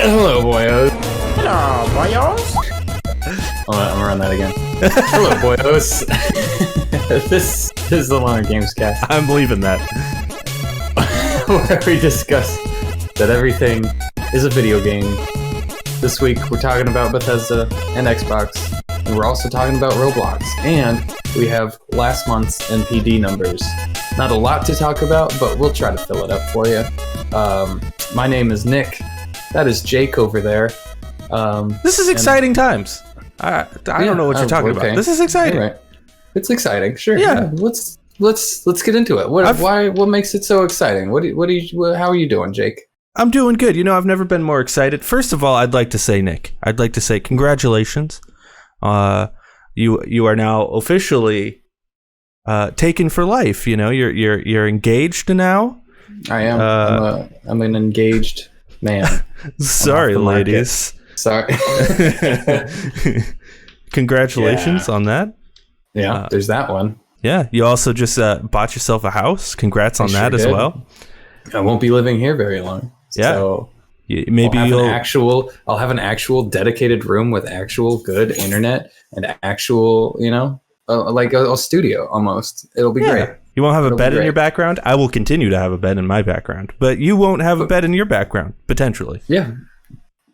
Hello, boyos. Hello, boyos. I'm gonna run that again. Hello, boyos. This is the Loner Gamescast, I'm believing that. where we discuss that everything is a video game. This week, we're talking about Bethesda and Xbox, and we're also talking about Roblox. And we have last month's NPD numbers. Not a lot to talk about, but we'll try to fill it up for you. My name is Nick. That is Jake over there. This is exciting times. I don't know what you're talking about. This is exciting. Right. It's exciting, sure. Yeah. Let's get into it. What makes it so exciting? How are you doing, Jake? I'm doing good. You know, I've never been more excited. First of all, I'd like to say, Nick, congratulations. You are now officially taken for life. You know, you're engaged now. I am. I'm an engaged man. Sorry, ladies. Sorry. Congratulations on that. Yeah, there's that one. Yeah, you also just bought yourself a house. Congrats on that as well. I won't be living here very long. Yeah. So maybe I'll have an actual dedicated room with actual good internet and actual, like a studio almost. It'll be great. You won't have a bed in your background. I will continue to have a bed in my background, but you won't have a bed in your background potentially. Yeah.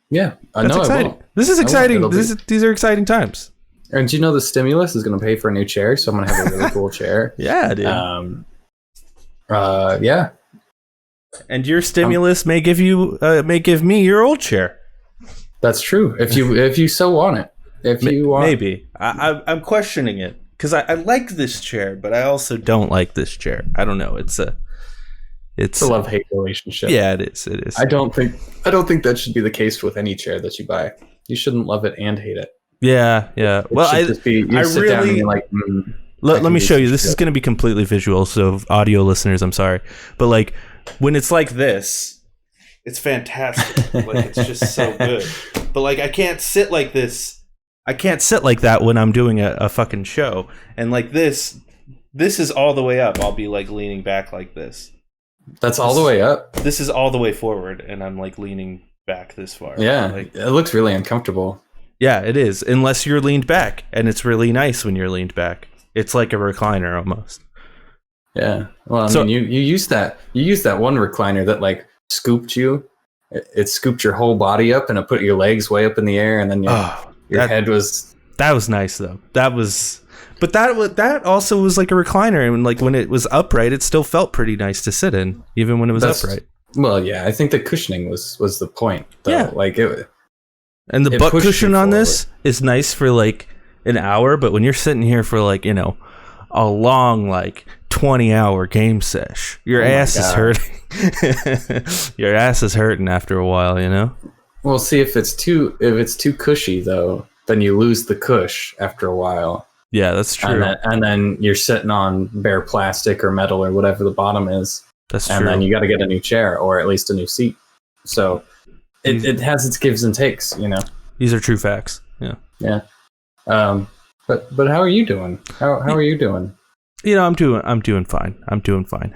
That's exciting. I won't. This is exciting. These are exciting times. And do you know the stimulus is going to pay for a new chair? So I'm going to have a really cool chair. Yeah, dude. Yeah. And your stimulus may give me your old chair. That's true. If you so want it. Maybe. I'm questioning it because I like this chair, but I also don't like this chair. I don't know. It's a love-hate relationship. Yeah, it is. It is. I don't think that should be the case with any chair that you buy. You shouldn't love it and hate it. Yeah. Well, let me show you. This is going to be completely visual, so audio listeners, I'm sorry, but like when it's like this, it's fantastic. Like it's just so good. But like I can't sit like this. I can't sit like that when I'm doing a fucking show. And like this is all the way up. I'll be like leaning back like this. That's all the way up. This is all the way forward, and I'm like leaning back this far. Yeah, like, it looks really uncomfortable. Yeah, it is. Unless you're leaned back, and it's really nice when you're leaned back. It's like a recliner almost. Yeah. Well, I mean, you use that one recliner that like scooped you. It scooped your whole body up, and it put your legs way up in the air, and then your head was. That was nice though. But that also was like a recliner, and like when it was upright, it still felt pretty nice to sit in, even when it was upright. Well, yeah, I think the cushioning was the point. Though. Yeah. Like it. And the butt cushion on this is nice for like an hour, but when you're sitting here for like, a long like 20-hour game sesh, your ass is hurting. Your ass is hurting after a while, Well, see, if it's too cushy though, then you lose the cush after a while. Yeah, that's true. And then you're sitting on bare plastic or metal or whatever the bottom is. That's true. And then you got to get a new chair or at least a new seat. So it has its gives and takes, These are true facts. Yeah. Yeah. But how are you doing? How are you doing? I'm doing fine.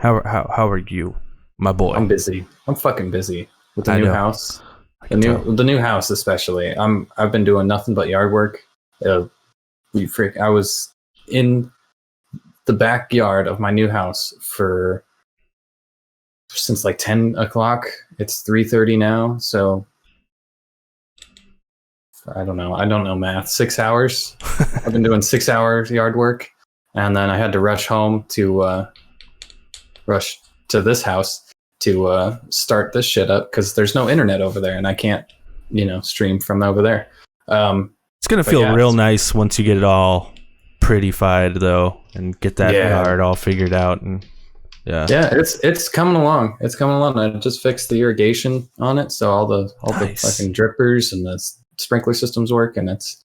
How are you, my boy? I'm busy. I'm fucking busy with the new house. The new house especially. I've been doing nothing but yard work. I was in the backyard of my new house since like 10 o'clock. It's 3:30 now, so I don't know math. 6 hours. I've been doing 6 hours yard work, and then I had to rush home to this house to start this shit up because there's no internet over there, and I can't stream from over there. It's gonna feel real nice once you get it all prettified though, and get that yard all figured out. And it's coming along. I just fixed the irrigation on it, so all the fucking drippers and the sprinkler systems work, and it's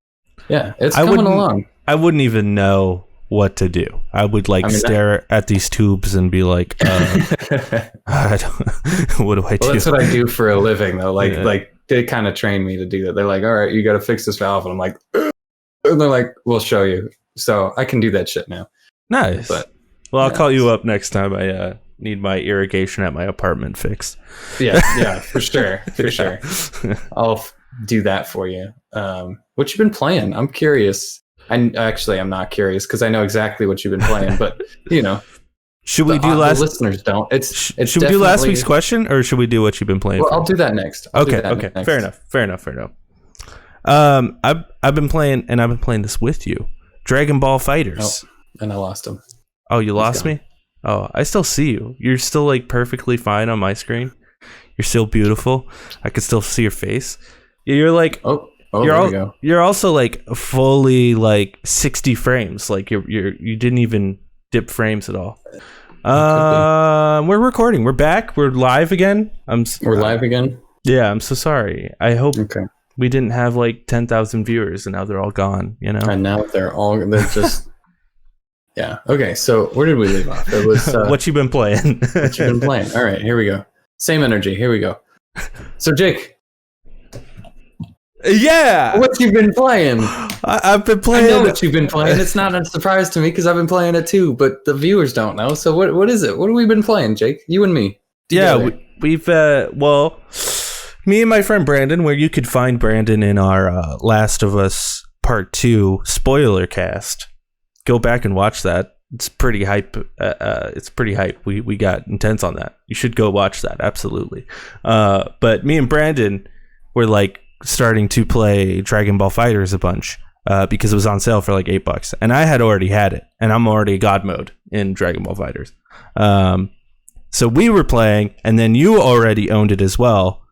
coming along. I wouldn't even know what to do. I would stare at these tubes and be like, what do I do? Well, that's what I do for a living though. Like they kind of trained me to do that. They're like, all right, you got to fix this valve, and I'm like, and they're like, we'll show you. So I can do that shit now. Nice. But I'll call you up next time I need my irrigation at my apartment fixed. Yeah, for sure. I'll do that for you. What you been playing? I'm curious. I'm not curious because I know exactly what you've been playing, but should we do the listeners don't. Should we do last week's question, or should we do what you've been playing? Well, I'll do that next. Okay. Fair enough. I've been playing, and I've been playing this with you. Dragon Ball FighterZ. Oh, and I lost him. Oh, you lost me? Oh, I still see you. You're still like perfectly fine on my screen. You're still beautiful. I can still see your face. You're like you're also like fully like 60 frames. Like you didn't even dip frames at all. We're recording. We're back. We're live again. We're live again. Yeah, I'm so sorry. I hope we didn't have like 10,000 viewers and now they're all gone, And now they're just yeah. Okay, so where did we leave off? It was what you been playing. What you been playing. All right, here we go. Same energy. Here we go. So Jake. Yeah. What you been playing? I've been playing. I know what you've been playing. It's not a surprise to me because I've been playing it too, but the viewers don't know. So what is it? What have we been playing, Jake? You and me. Together. Yeah, we've me and my friend Brandon, where you could find Brandon in our Last of Us Part 2 spoiler cast. Go back and watch that. It's pretty hype. We got intense on that. You should go watch that. Absolutely. But me and Brandon were like starting to play Dragon Ball FighterZ a bunch because it was on sale for like $8, and I had already had it, and I'm already God mode in Dragon Ball FighterZ. So we were playing, and then you already owned it as well.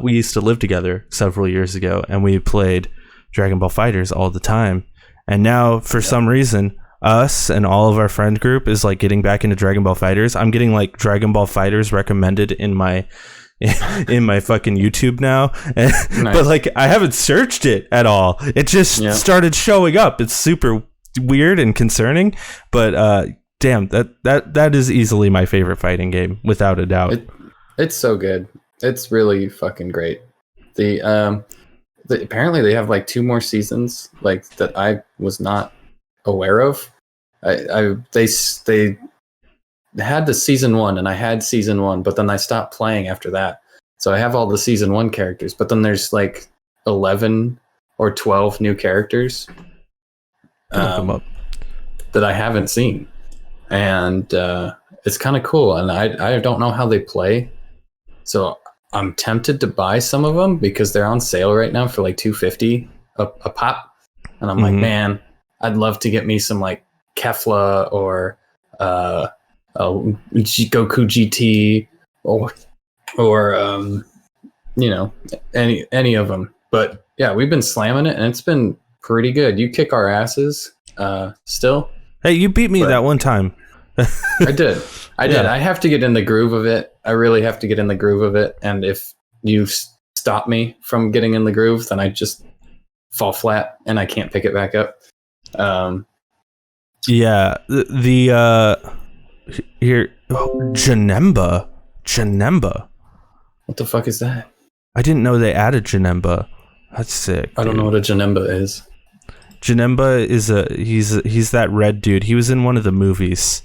We used to live together several years ago, and we played Dragon Ball FighterZ all the time. And now, for some reason, us and all of our friend group is like getting back into Dragon Ball FighterZ. I'm getting like Dragon Ball FighterZ recommended in my fucking YouTube now. Nice. But like I haven't searched it at all. It just started showing up. It's super weird and concerning, but damn, that is easily my favorite fighting game without a doubt. It's so good. It's really fucking great. Apparently they have like 2 more seasons like that I was not aware of. They had the season 1 and I had season 1, but then I stopped playing after that. So I have all the season 1 characters, but then there's like 11 or 12 new characters that I haven't seen. And it's kind of cool. And I don't know how they play. So I'm tempted to buy some of them because they're on sale right now for like $250 a pop. And I'm like, man, I'd love to get me some like Kefla or Goku GT or any of them. But yeah, we've been slamming it and it's been pretty good. You kick our asses still. Hey, you beat me that one time. I did. I have to get in the groove of it. I really have to get in the groove of it. And if you stop me from getting in the groove, then I just fall flat and I can't pick it back up. Yeah, here, Janemba. What the fuck is that? I didn't know they added Janemba. That's sick. I don't know what a Janemba is. Janemba is he's that red dude. He was in one of the movies.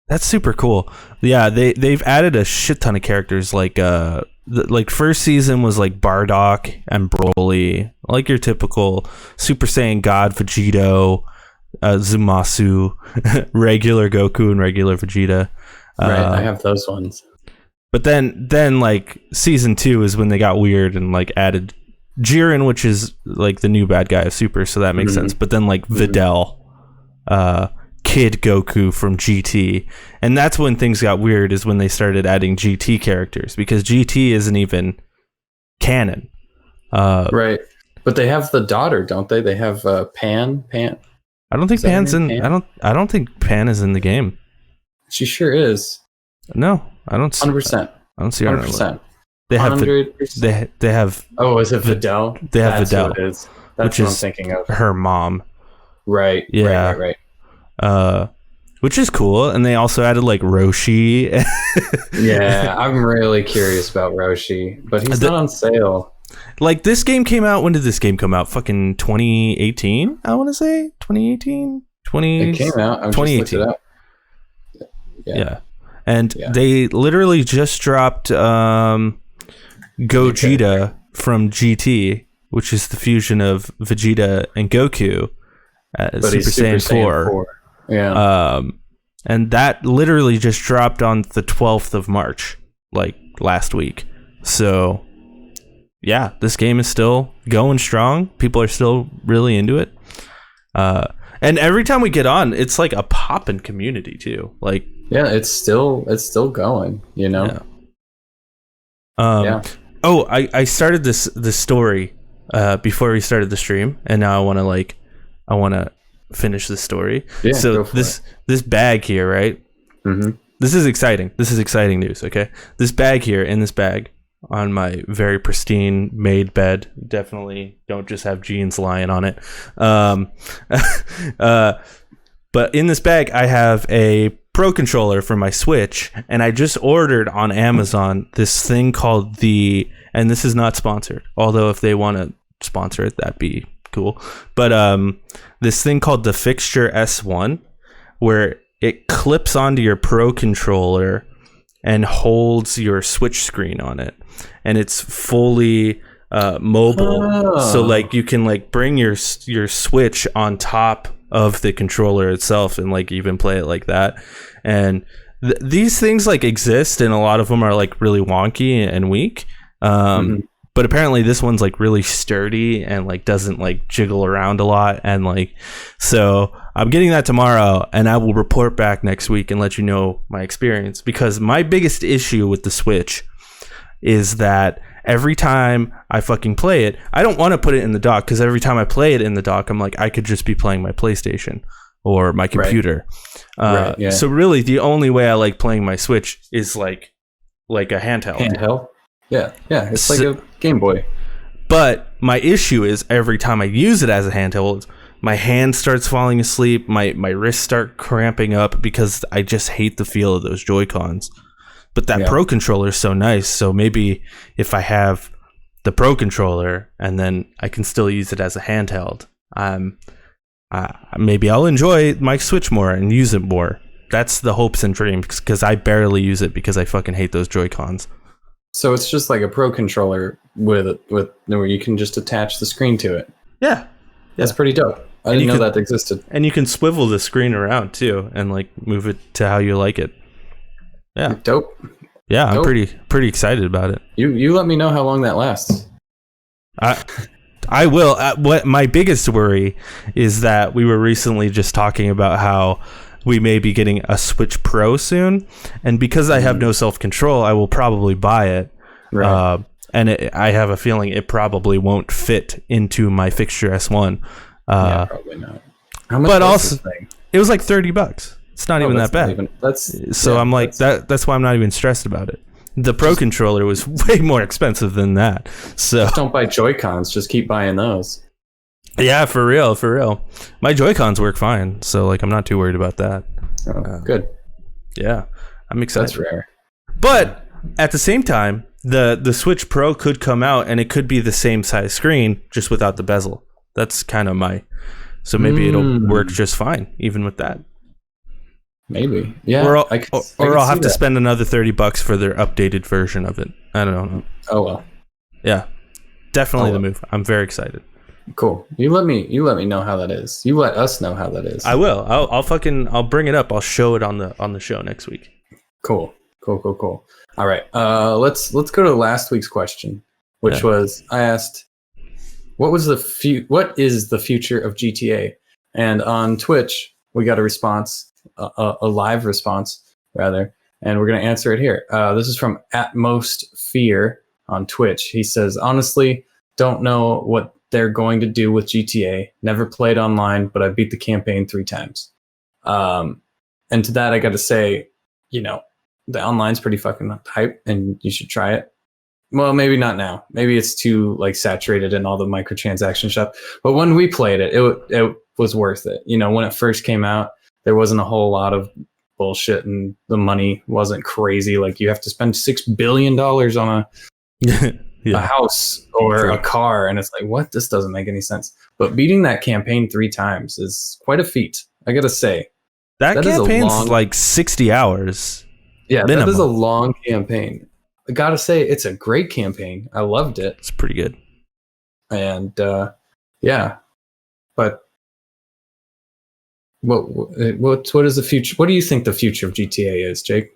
That's super cool. Yeah, they've added a shit ton of characters. Like first season was like Bardock and Broly, like your typical Super Saiyan God Vegito, Zumasu, regular Goku and regular Vegeta. Right, I have those ones. But then like season 2 is when they got weird and like added Jiren, which is like the new bad guy of Super, so that makes sense. But then like Videl, Kid Goku from GT, and that's when things got weird, is when they started adding GT characters, because GT isn't even canon. Right, but they have the daughter, don't they? They have Pan. I don't think Pan's in. Pan? I don't think Pan is in the game. She sure is. No, I don't. 100%. I don't see her. 100%. They have 100%. They have. Oh, is it Videl? They have Videl. What it is. That's what I'm thinking of. Her mom. Right. Yeah. Right. Which is cool, and they also added like Roshi. Yeah, I'm really curious about Roshi, but he's not on sale. Like, this game came out. When did this game come out? Fucking 2018. I want to say 2018. It came out. I just looked it up. Yeah. And they literally just dropped Gogeta from GT, which is the fusion of Vegeta and Goku, Super Saiyan 4. Yeah. And that literally just dropped on the 12th of March, like last week. So, yeah, this game is still going strong. People are still really into it. And every time we get on, it's like a poppin' community too. Like, yeah, it's still going, you know? Yeah. Oh, I started this story before we started the stream, and now I want to finish the story. Yeah, so this bag here, right? Mm-hmm. This is exciting. This is exciting news. Okay, this bag here, in this bag on my very pristine made bed. Definitely don't just have jeans lying on it. But in this bag, I have a Pro controller for my Switch, and I just ordered on Amazon this thing called and this is not sponsored, although if they want to sponsor it, that'd be cool. But this thing called the Fixture S1, where it clips onto your Pro controller and holds your Switch screen on it, and it's fully mobile. So like you can like bring your Switch on top of the controller itself and like even play it like that. And these things like exist, and a lot of them are like really wonky and weak. But apparently this one's like really sturdy and like doesn't like jiggle around a lot. And like, so I'm getting that tomorrow, and I will report back next week and let you know my experience, because my biggest issue with the Switch is that every time I fucking play it, I don't want to put it in the dock, because every time I play it in the dock, I'm like, I could just be playing my PlayStation or my computer. Right. So really the only way I like playing my Switch is like a handheld. Yeah, it's like a Game Boy. But my issue is every time I use it as a handheld, my hand starts falling asleep, my wrists start cramping up, because I just hate the feel of those Joy-Cons. But that Pro controller is so nice, so maybe if I have the Pro controller and then I can still use it as a handheld, maybe I'll enjoy my Switch more and use it more. That's the hopes and dreams, because I barely use it because I fucking hate those Joy-Cons. So it's just like a Pro controller with where you can just attach the screen to it. Yeah. That's pretty dope. I didn't know that existed. And you can swivel the screen around too and like move it to how you like it. Yeah. Dope. Yeah, I'm pretty excited about it. You let me know how long that lasts. I will. What my biggest worry is that we were recently just talking about how we may be getting a Switch Pro soon, and because I have no self-control, I will probably buy it. Right. And I have a feeling it probably won't fit into my Fixture S1. Probably not. How much? But also, it was like $30. It's not even that bad. I'm like that's why I'm not even stressed about it. The Pro controller was way more expensive than that. So just don't buy Joy-Cons. Just keep buying those. Yeah, for real. My Joy-Cons work fine, so like I'm not too worried about that. Oh, good. Yeah, I'm excited. That's rare. But at the same time, the Switch Pro could come out and it could be the same size screen, just without the bezel. That's kind of so maybe it'll work just fine, even with that. Maybe, yeah. Or I'll have to spend another $30 for their updated version of it. I don't know. Oh well. Yeah, definitely the move. I'm very excited. Cool. You let me know how that is. You let us know how that is. I will. I'll bring it up. I'll show it on the show next week. Cool. All right. Let's go to last week's question, which was, I asked, what is the future of GTA? And on Twitch, we got a response, a live response rather, and we're going to answer it here. This is from @MostFear on Twitch. He says, honestly, don't know what they're going to do with GTA. Never played online, but I beat the campaign 3 times. And to that, I got to say, the online's pretty fucking hype, and you should try it. Well, maybe not now. Maybe it's too like saturated in all the microtransaction stuff. But when we played it, it was worth it. When it first came out, there wasn't a whole lot of bullshit, and the money wasn't crazy. Like you have to spend $6 billion on a house or a car, and it's like, what? This doesn't make any sense. But beating that campaign 3 times is quite a feat, I gotta say. That campaign's like 60 hours. Yeah, minimum. That is a long campaign. I gotta say, it's a great campaign. I loved it. It's pretty good. And yeah, but what is the future? What do you think the future of GTA is, Jake?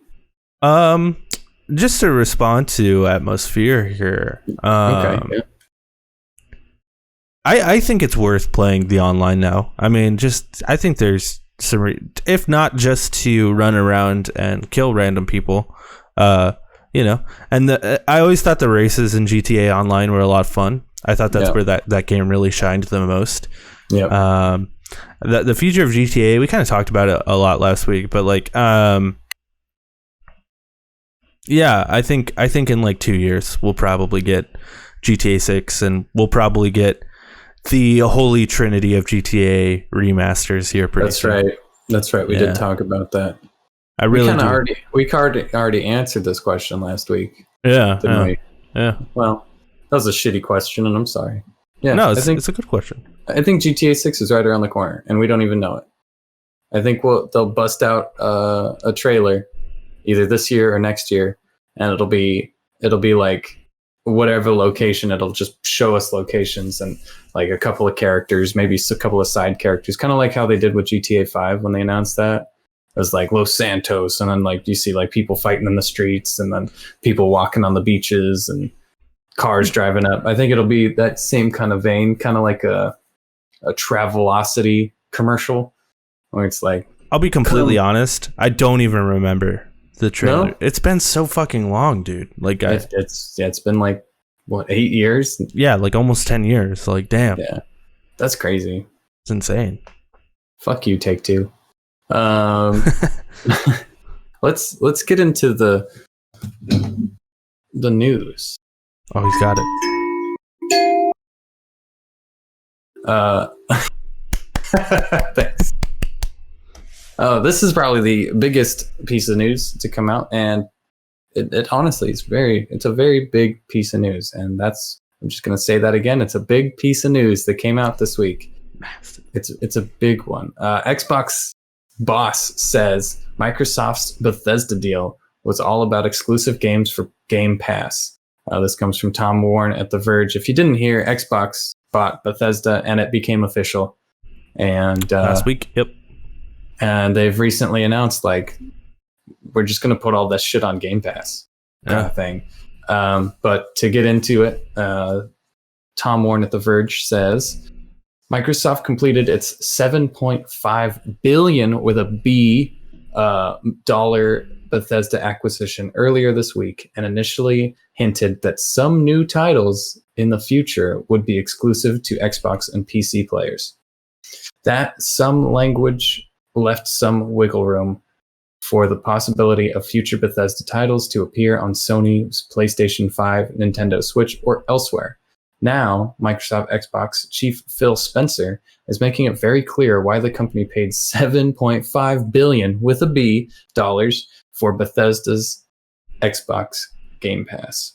Just to respond to Atmosphere here. Okay. Yeah. I think it's worth playing the online now. I mean, I think there's some, if not just to run around and kill random people, you know. And I always thought the races in GTA Online were a lot of fun. I thought that's where that game really shined the most. Yeah. The future of GTA, we kind of talked about it a lot last week, but like, yeah, I think in like 2 years we'll probably get GTA 6, and we'll probably get the holy trinity of GTA remasters here pretty soon. That's right. We did talk about that. I really we already answered this question last week. Yeah. Didn't we? Yeah. Well, that was a shitty question, and I'm sorry. Yeah. No, it's a good question. I think GTA 6 is right around the corner, and we don't even know it. I think they'll bust out a trailer either this year or next year, and it'll be like whatever location. It'll just show us locations and like a couple of characters, maybe a couple of side characters, kind of like how they did with GTA 5 when they announced that. It was like Los Santos, and then like you see like people fighting in the streets, and then people walking on the beaches, and cars driving up. I think it'll be that same kind of vein, kind of like a Travelocity commercial, where it's like, I'll be completely honest, I don't even remember the trailer. No? It's been so fucking long, dude. Like it's been like what, 8 years? Yeah, like almost 10 years. Like, damn. Yeah, that's crazy. It's insane. Fuck you, Take-Two. Let's get into the news. Oh, he's got it. Thanks. This is probably the biggest piece of news to come out, and it honestly is it's a very big piece of news, and I'm just gonna say that again. It's a big piece of news that came out this week. It's a big one. Xbox boss says Microsoft's Bethesda deal was all about exclusive games for Game Pass. This comes from Tom Warren at The Verge. If you didn't hear, Xbox bought Bethesda, and it became official. And last week, yep. And they've recently announced, like, we're just going to put all this shit on Game Pass kind of thing. But to get into it, Tom Warren at The Verge says, Microsoft completed its $7.5 billion with a B dollar Bethesda acquisition earlier this week, and initially hinted that some new titles in the future would be exclusive to Xbox and PC players. That some language left some wiggle room for the possibility of future Bethesda titles to appear on Sony's PlayStation 5, Nintendo Switch, or elsewhere. Now, Microsoft Xbox chief Phil Spencer is making it very clear why the company paid $7.5 billion with a B dollars for Bethesda's Xbox Game Pass.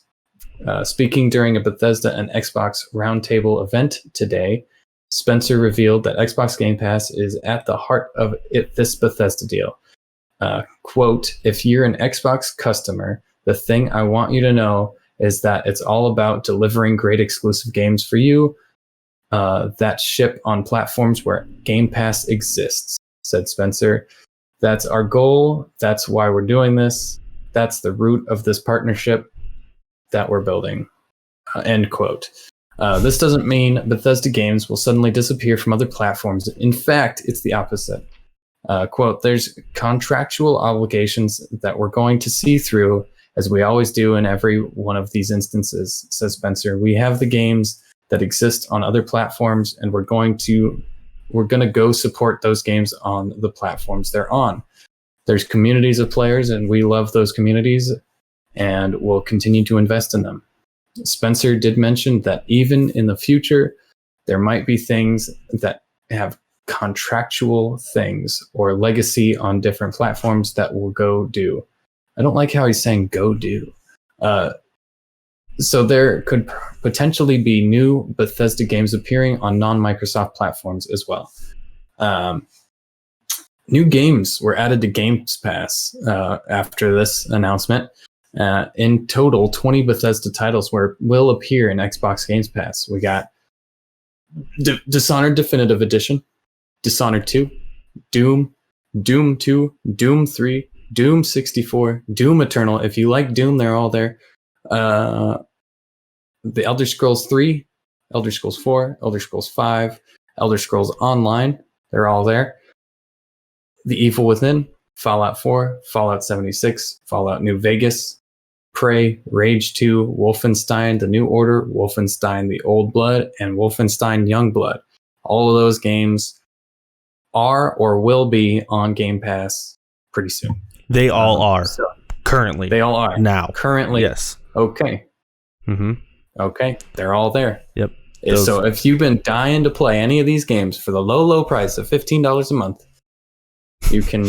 Speaking during a Bethesda and Xbox roundtable event today, Spencer revealed that Xbox Game Pass is at the heart of this Bethesda deal. Quote, if you're an Xbox customer, the thing I want you to know is that it's all about delivering great exclusive games for you that ship on platforms where Game Pass exists, said Spencer. That's our goal. That's why we're doing this. That's the root of this partnership that we're building. End quote. This doesn't mean Bethesda games will suddenly disappear from other platforms. In fact, it's the opposite. Quote, there's contractual obligations that we're going to see through, as we always do in every one of these instances, says Spencer. We have the games that exist on other platforms, and we're going to go support those games on the platforms they're on. There's communities of players, and we love those communities, and we'll continue to invest in them. Spencer did mention that even in the future, there might be things that have contractual things or legacy on different platforms that will go do. I don't like how he's saying go do. So there could potentially be new Bethesda games appearing on non-Microsoft platforms as well. new games were added to Games Pass after this announcement. In total, 20 Bethesda titles will appear in Xbox Games Pass. We got Dishonored Definitive Edition, Dishonored 2, Doom, Doom 2, Doom 3, Doom 64, Doom Eternal. If you like Doom, they're all there. The Elder Scrolls 3, Elder Scrolls 4, Elder Scrolls 5, Elder Scrolls Online, they're all there. The Evil Within, Fallout 4, Fallout 76, Fallout New Vegas, Prey, Rage 2, Wolfenstein The New Order, Wolfenstein The Old Blood, and Wolfenstein Youngblood. All of those games are or will be on Game Pass pretty soon. They all are. Currently. They all are. Now. Currently. Yes. Okay. Mm-hmm. Okay. They're all there. Yep. So if you've been dying to play any of these games for the low price of $15 a month, you can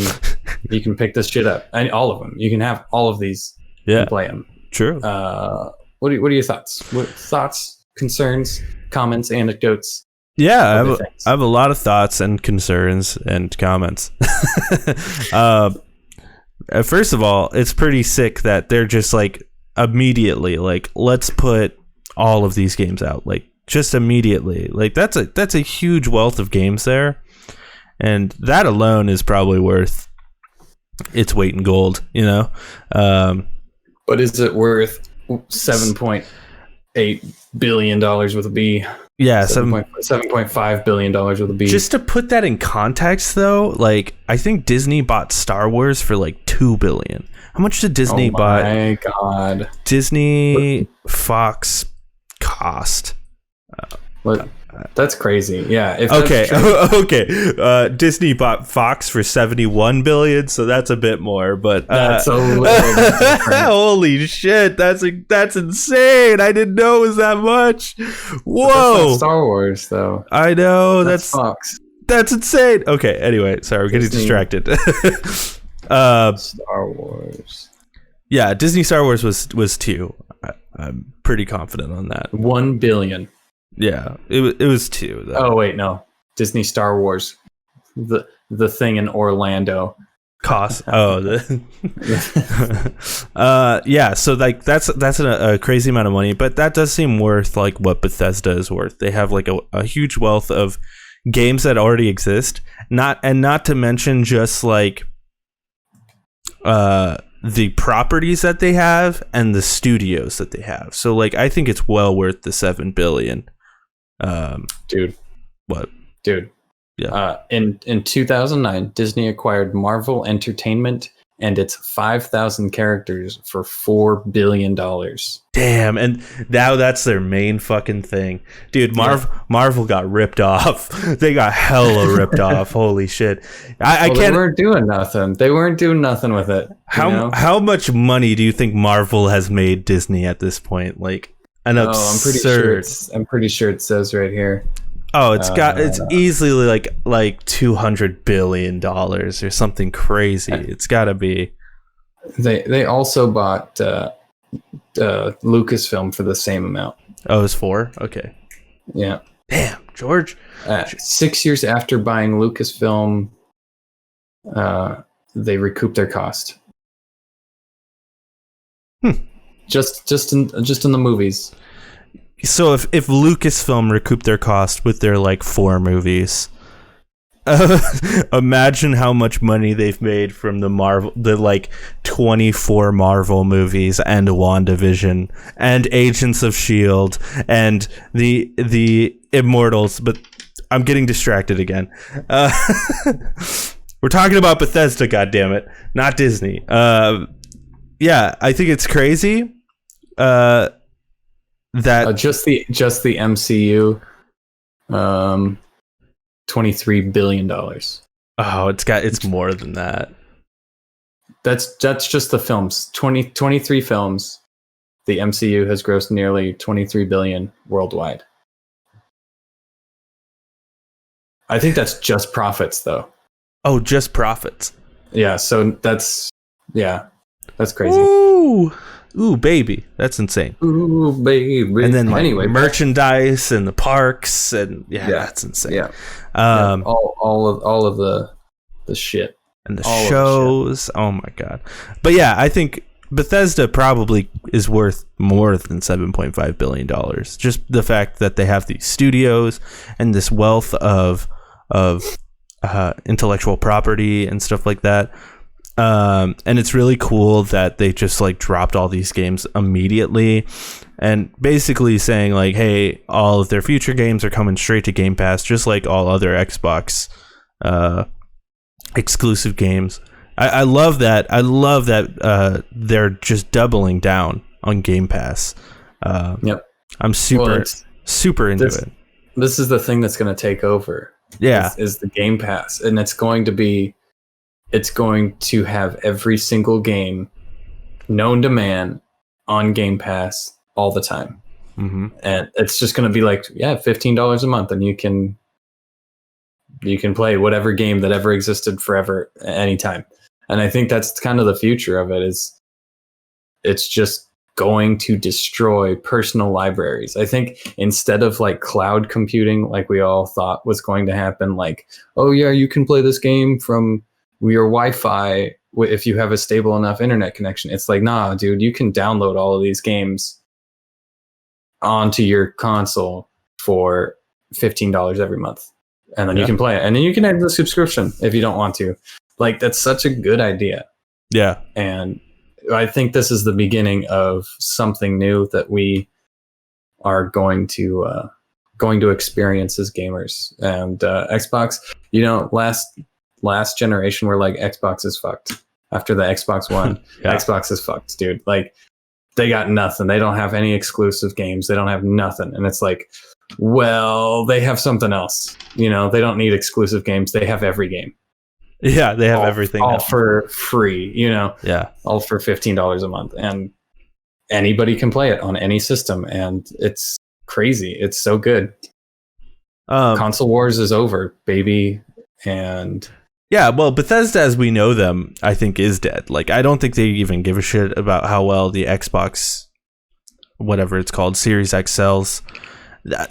pick this shit up. And all of them. You can have all of these. Yeah. And play them. True. What are your thoughts? Thoughts, concerns, comments, anecdotes? Yeah, I have a lot of thoughts and concerns and comments. First of all, it's pretty sick that they're just like immediately like, let's put all of these games out, like just immediately. Like that's a huge wealth of games there, and that alone is probably worth its weight in gold, you know. But is it worth $7.8 billion with a B? Yeah, $7.5 billion with a B. Just to put that in context, though, like I think Disney bought Star Wars for like $2 billion. How much did Disney buy? Oh my god! Disney Fox cost. That's crazy. Yeah. Okay. Disney bought Fox for $71 billion, so that's a bit more. But that's a little bit different. Holy shit! That's insane. I didn't know it was that much. Whoa! That's not Star Wars, though. I know that's Fox. That's insane. Okay. Anyway, sorry, we're getting distracted. Star Wars. Yeah, Disney Star Wars was 2. I'm pretty confident on that. $1 billion. Yeah, it was 2 though. Oh wait, no. Disney Star Wars, the thing in Orlando. Cost. Yeah. So like that's a crazy amount of money, but that does seem worth like what Bethesda is worth. They have like a huge wealth of games that already exist. Not to mention just like the properties that they have and the studios that they have. So like I think it's well worth the $7 billion. Dude. What? Dude. Yeah. In 2009, Disney acquired Marvel Entertainment and its 5,000 characters for $4 billion. Damn, and now that's their main fucking thing. Dude, Marvel got ripped off. They got hella ripped off. Holy shit. I can't. They weren't doing nothing. They weren't doing nothing with it. How much money do you think Marvel has made Disney at this point? Like an absurd. I'm pretty sure it says right here. Oh, it's easily like $200 billion or something crazy. It's got to be. They also bought Lucasfilm for the same amount. Oh, it's 4? Okay. Yeah. Damn, George. 6 years after buying Lucasfilm, they recouped their cost. Just in the movies. So if Lucasfilm recouped their cost with their like 4 movies, imagine how much money they've made from the like 24 Marvel movies and WandaVision and Agents of S.H.I.E.L.D. and the Immortals. But I'm getting distracted again. We're talking about Bethesda, goddammit, not Disney. Yeah, I think it's crazy. That just the MCU, $23 billion. Oh, it's more than that. That's just the films. 23 films. The MCU has grossed nearly $23 billion worldwide. I think that's just profits, though. Oh, just profits. Yeah. So that's crazy. Ooh, baby, that's insane. Ooh, baby. And then like anyway, merchandise and the parks and that's insane. Yeah. All of the the shit. And the shows. Oh my god. But yeah, I think Bethesda probably is worth more than $7.5 billion. Just the fact that they have these studios and this wealth of intellectual property and stuff like that. And it's really cool that they just like dropped all these games immediately and basically saying like, hey, all of their future games are coming straight to Game Pass, just like all other Xbox exclusive games. I love that. I love that they're just doubling down on Game Pass. Yep. I'm super into it. This is the thing that's going to take over. Yeah. Is the Game Pass. And it's going to have every single game known to man on Game Pass all the time. Mm-hmm. And it's just going to be like, yeah, $15 a month, and you can play whatever game that ever existed forever, anytime. And I think that's kind of the future of it. It's just going to destroy personal libraries. I think instead of like cloud computing, like we all thought was going to happen, like, oh yeah, you can play this game from your Wi-Fi if you have a stable enough internet connection. It's like, nah, dude, you can download all of these games onto your console for $15 every month. And then you can play it. And then you can add the subscription if you don't want to. Like, that's such a good idea. Yeah. And I think this is the beginning of something new that we are going to experience as gamers. And Xbox, last generation, we're like, Xbox is fucked. After the Xbox One, Xbox is fucked, dude. Like, they got nothing. They don't have any exclusive games. They don't have nothing. And it's like, well, they have something else. They don't need exclusive games. They have every game. Yeah, they have everything. All for free, Yeah. All for $15 a month. And anybody can play it on any system. And it's crazy. It's so good. Console wars is over, baby. And yeah, well, Bethesda as we know them, I think, is dead. Like, I don't think they even give a shit about how well the Xbox, whatever it's called, Series X sells.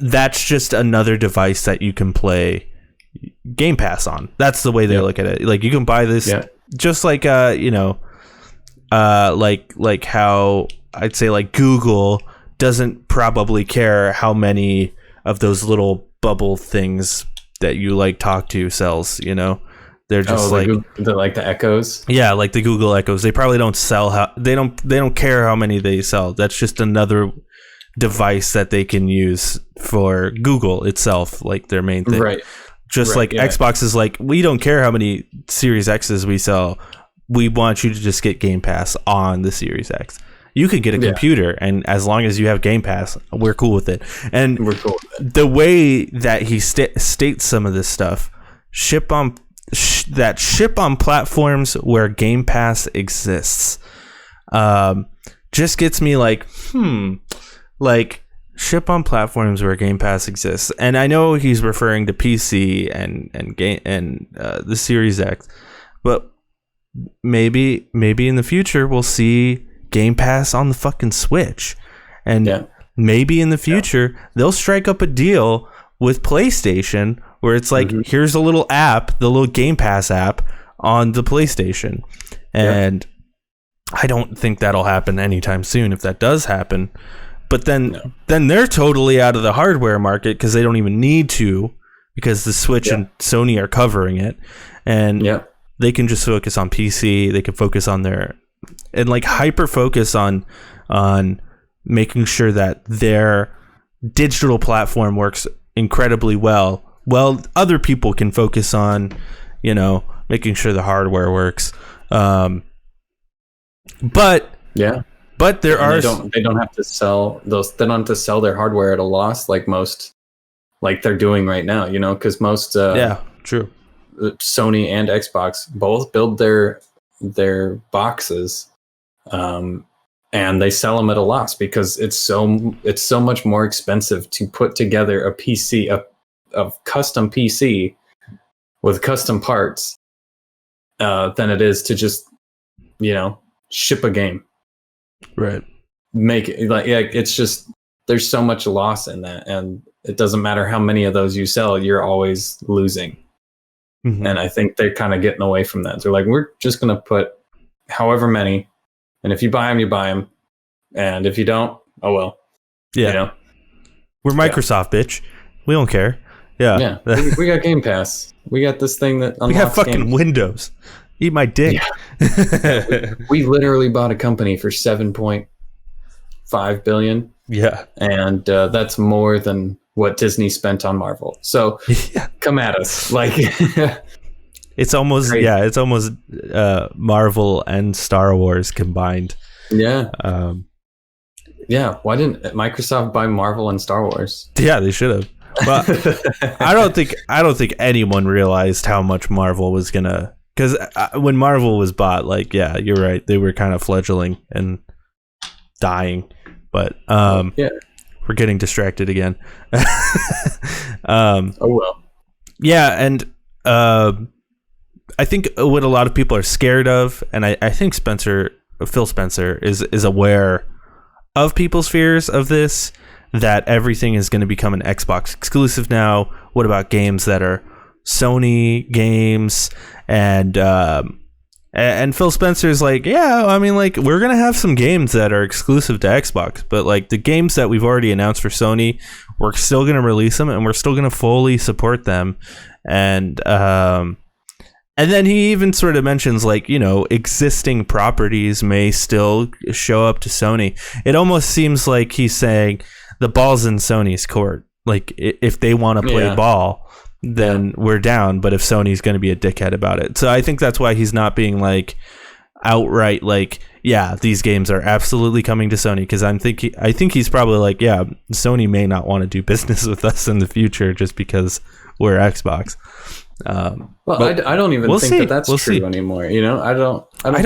That's just another device that you can play Game Pass on. That's the way they look at it. Like, you can buy this just like like how I'd say like Google doesn't probably care how many of those little bubble things that you like talk to sells, They're just the Echoes. Yeah, like the Google Echoes. They probably don't sell they don't care how many they sell. That's just another device that they can use for Google itself, like their main thing. Right. Just like Xbox is like, we don't care how many Series X's we sell. We want you to just get Game Pass on the Series X. You can get a computer, and as long as you have Game Pass, we're cool with it. And we're cool with it. The way that he states some of this stuff, ship on platforms where Game Pass exists, just gets me like, like, ship on platforms where Game Pass exists. And I know he's referring to PC and the Series X, but maybe in the future we'll see Game Pass on the fucking Switch, and maybe in the future they'll strike up a deal with PlayStation where it's like, here's a little app, the little Game Pass app on the PlayStation. And I don't think that'll happen anytime soon. If that does happen, but then they're totally out of the hardware market because they don't even need to, because the Switch and Sony are covering it, and they can just focus on PC. They can focus on and like hyper focus on making sure that their digital platform works incredibly well. Well, other people can focus on, making sure the hardware works. But there are they don't have to sell those. They don't have to sell their hardware at a loss like they're doing right now. Because most true. Sony and Xbox both build their boxes, and they sell them at a loss because it's so much more expensive to put together a PC, a custom PC with custom parts, than it is to just ship a game. Right. Make it it's just, there's so much loss in that, and it doesn't matter how many of those you sell, you're always losing. And I think they're kind of getting away from that. They're like, we're just going to put however many, and if you buy them, you buy them, and if you don't, oh well. Yeah. You know? We're Microsoft, bitch. We don't care. Yeah. Yeah. we got Game Pass. We got this thing that unlocks we have fucking games. Windows. Eat my dick. Yeah. we literally bought a company for $7.5 billion. Yeah. And that's more than what Disney spent on Marvel. So come at us. Like it's almost crazy. Yeah, it's almost Marvel and Star Wars combined. Yeah. Yeah, why didn't Microsoft buy Marvel and Star Wars? Yeah, they should have. But I don't think anyone realized how much Marvel was gonna, because when Marvel was bought, like, yeah, you're right, they were kind of fledgling and dying. But we're getting distracted again. Oh well. Yeah, and I think what a lot of people are scared of, and I think Phil Spencer is aware of people's fears of this, that everything is going to become an Xbox exclusive now. What about games that are Sony games? And Phil Spencer's like, yeah, I mean, like, we're going to have some games that are exclusive to Xbox, but like the games that we've already announced for Sony, we're still going to release them and we're still going to fully support them. And then he even sort of mentions, like, you know, existing properties may still show up to Sony. It almost seems like he's saying the ball's in Sony's court. Like, if they want to play ball, then we're down. But if Sony's going to be a dickhead about it. So I think that's why he's not being like outright like, yeah, these games are absolutely coming to Sony. Because I think he's probably like, yeah, Sony may not want to do business with us in the future just because we're Xbox. Well, I don't even think that's true anymore. You know, I don't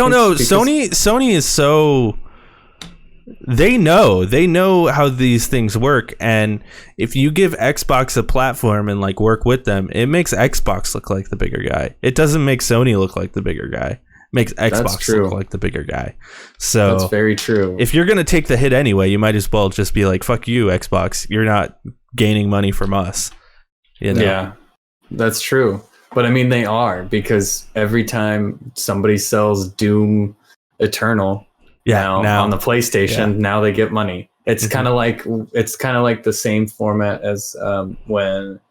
know. Sony is so, they know how these things work, and if you give Xbox a platform and like work with them, it makes Xbox look like the bigger guy. It doesn't make Sony look like the bigger guy. It makes Xbox look like the bigger guy. So that's very true. If you're gonna take the hit anyway, you might as well just be like, fuck you, Xbox. You're not gaining money from us. You know? Yeah. That's true. But I mean, they are, because every time somebody sells Doom Eternal now on the PlayStation, now they get money. It's kind of like the same format as when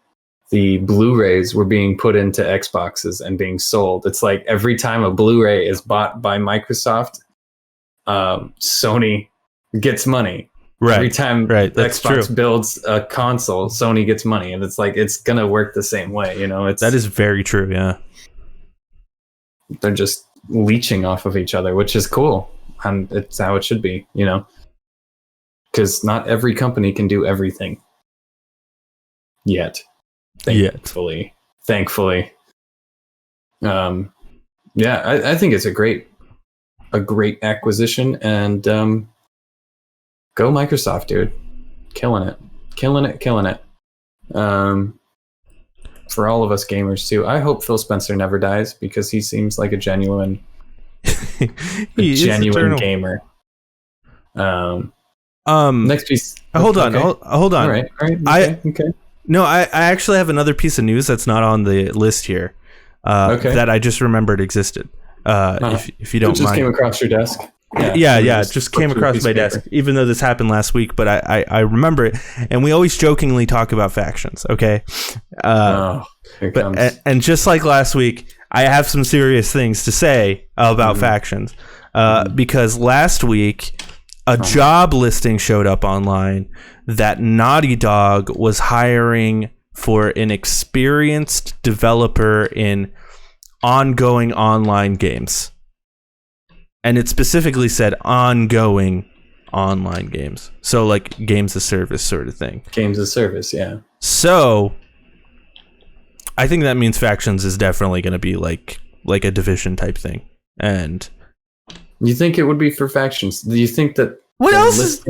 the Blu-rays were being put into Xboxes and being sold. It's like every time a Blu-ray is bought by Microsoft, Sony gets money. Right. Every time Xbox builds a console, Sony gets money, and it's like it's gonna work the same way, you know. That is very true. Yeah, they're just leeching off of each other, which is cool, and it's how it should be, you know. Because not every company can do everything yet. Thankfully. I think it's a great acquisition, and go Microsoft, dude. Killing it. For all of us gamers too. I hope Phil Spencer never dies, because he seems like a genuine gamer. Next piece. Hold on. All right. Okay. No, I actually have another piece of news that's not on the list here. That I just remembered existed. If you don't mind. It just came across your desk. Yeah, it just came across my desk, even though this happened last week, but I remember it, and we always jokingly talk about factions, okay? And just like last week, I have some serious things to say about factions, because last week, a job listing showed up online that Naughty Dog was hiring for an experienced developer in ongoing online games. And it specifically said ongoing online games. So like games as service sort of thing. Games as service, yeah. So I think that means factions is definitely going to be like a Division type thing. And you think it would be for factions? Do you think that what else is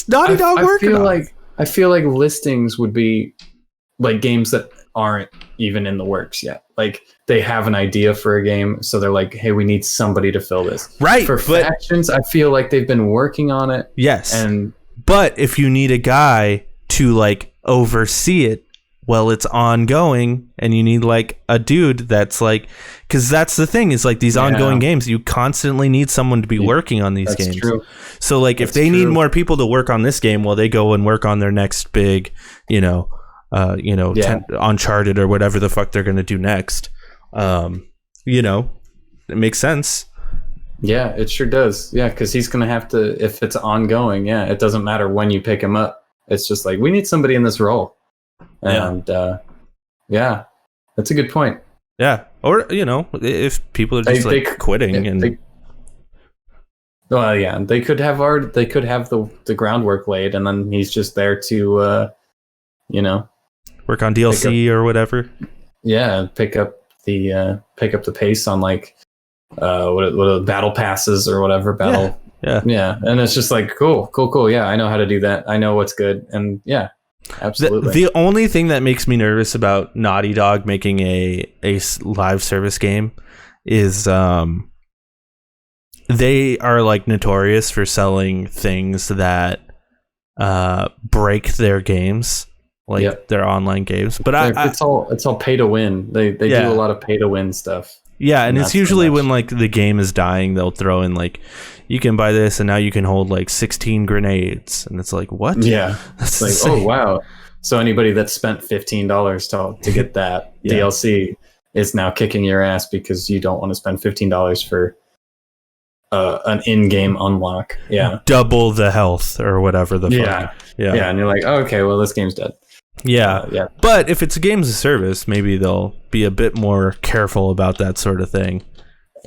Naughty Dog working on? I feel like listings would be like games that aren't even in the works yet. Like they have an idea for a game, so they're like, hey, we need somebody to fill this. Right. For factions, I feel like they've been working on it. Yes. But if you need a guy to like oversee it, well, it's ongoing, and you need like a dude that's like, because that's the thing is like these ongoing games, you constantly need someone to be working on these games. True. So like if they need more people to work on this game, well, they go and work on their next big, Uncharted or whatever the fuck they're gonna do next. It makes sense. Yeah, it sure does. Yeah, because he's gonna have to, if it's ongoing. Yeah, it doesn't matter when you pick him up. It's just like we need somebody in this role. And that's a good point. Yeah, or if people are just quitting they could have the groundwork laid, and then he's just there to work on DLC or whatever. Yeah, pick up the pace on like what battle passes or whatever battle. Yeah, and it's just like cool. Yeah, I know how to do that. I know what's good, and yeah. Absolutely. The only thing that makes me nervous about Naughty Dog making a live service game is they are like notorious for selling things that break their games, like their online games. But it's all pay to win. They do a lot of pay to win stuff. Yeah, and it's usually when like the game is dying, they'll throw in like, you can buy this and now you can hold like 16 grenades, and it's like, what? Yeah, it's like, oh wow. So anybody that spent $15 to get that DLC is now kicking your ass because you don't want to spend $15 for an in-game unlock. Yeah, double the health or whatever the fuck. Yeah, and you're like, oh, okay, well this game's dead. Yeah. But if it's a games of service, maybe they'll be a bit more careful about that sort of thing.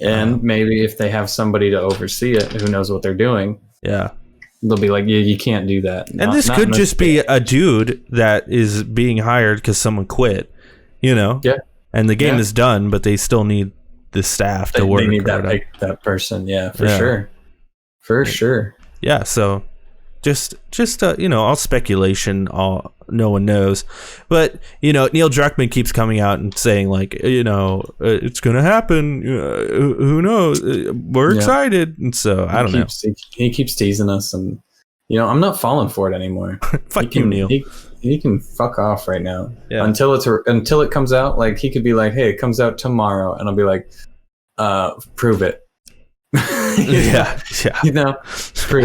And maybe if they have somebody to oversee it who knows what they're doing, they'll be like, you can't do that. And this could just be a dude that is being hired because someone quit, Yeah. And the game is done, but they still need the staff to work. They need that person. Yeah, for sure. For sure. Yeah. So just all speculation, no one knows, but Neil Druckmann keeps coming out and saying like, it's gonna happen, who knows, we're excited, and so I don't know. He keeps teasing us, and I'm not falling for it anymore. Fuck you, Neil. He can fuck off right now. Until it comes out. Like he could be like, hey, it comes out tomorrow, and I'll be like, prove it. Prove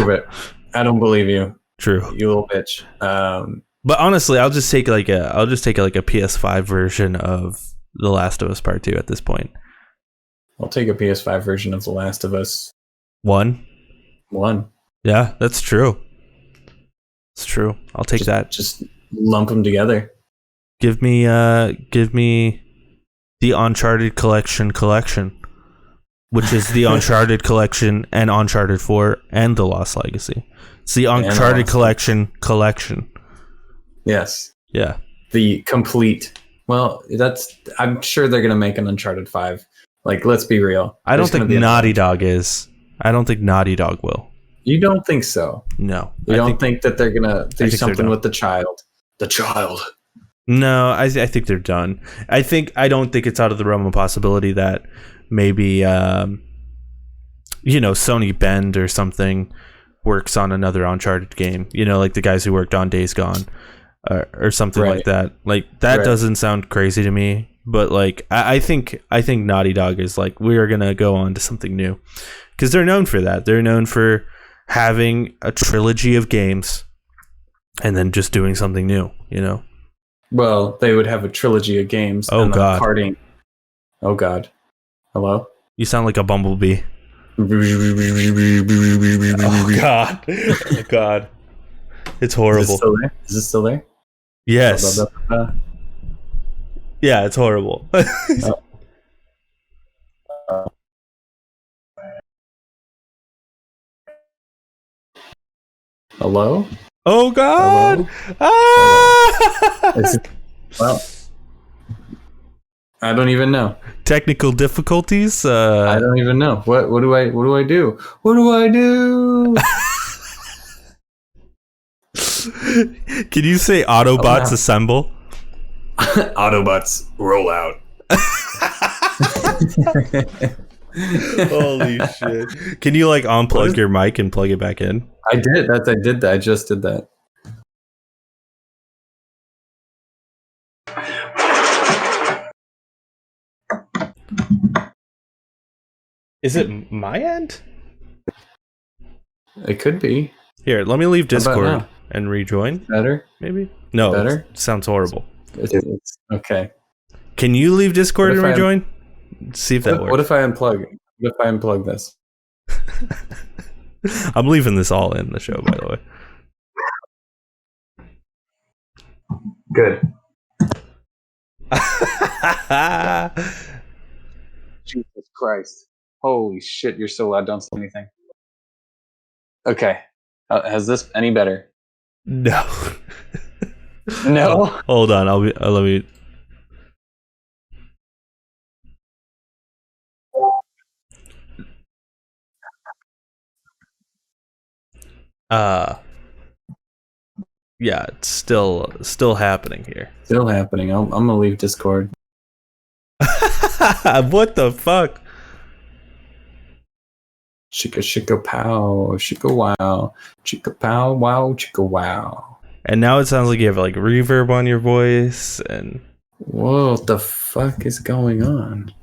it. I don't believe you. True. You little bitch. But honestly, I'll just take like a PS5 version of The Last of Us Part 2 at this point. I'll take a PS5 version of The Last of Us 1. Yeah, that's true. It's true. I'll take that. Just lump them together. Give me the Uncharted collection, which is the Uncharted collection and Uncharted 4 and The Lost Legacy. It's the Uncharted collection. Yes. Yeah. The complete. Well, I'm sure they're gonna make an Uncharted 5. Like, let's be real. I don't think Naughty Dog is. I don't think Naughty Dog will. You don't think so? No. You don't think that they're gonna do something with the child? The child. No, I think they're done. I don't think it's out of the realm of possibility that maybe Sony Bend or something works on another Uncharted game. Like the guys who worked on Days Gone or something like that. Like that doesn't sound crazy to me. But like I think Naughty Dog is like, we are gonna go on to something new, because they're known for that. They're known for having a trilogy of games and then just doing something new. Well, they would have a trilogy of games. Oh God! Parting. Oh God! Hello? You sound like a bumblebee. Oh God! Oh God! It's horrible. Is it still there? Yes. Yeah, it's horrible. Hello? Oh God! Hello? Ah! Well, I don't even know. Technical difficulties. I don't even know. What do I do? What do I do? Can you say Autobots assemble? Autobots roll out. Holy shit! Can you like unplug your mic and plug it back in? I did. I just did that. Is it my end? It could be. Here, let me leave Discord and rejoin. Better? Maybe? No, better? Sounds horrible. It's okay. Can you leave Discord and rejoin? See if that works. What if I unplug? What if I unplug this? I'm leaving this all in the show, by the way. Good. Jesus Christ. Holy shit, you're so loud. Don't say anything. Okay. Has this any better? No. No? Hold on. Let me. Yeah, it's still happening here. Still happening. I'm gonna leave Discord. What the fuck? Chicka chicka pow, chicka wow, chicka pow wow, chicka wow. And now it sounds like you have like reverb on your voice and. Whoa, what the fuck is going on?